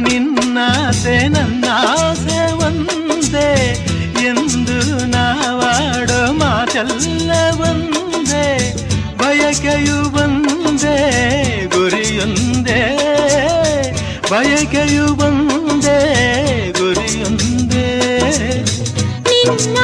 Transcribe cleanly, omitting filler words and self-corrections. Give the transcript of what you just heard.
ನಿನ್ನಾಸೆ ನನ್ನಾಸೆ ಒಂದೇ ಎಂದು ನಾವಾಡೋ ಮಾತೆಲ್ಲ ಒಂದೇ ಬಯಕೆಯು ಒಂದೇ ಗುರಿಯೊಂದೇ ಬಯಕೆಯು ಒಂದೇ ಗುರಿಯೊಂದೇ ನಿನ್ನ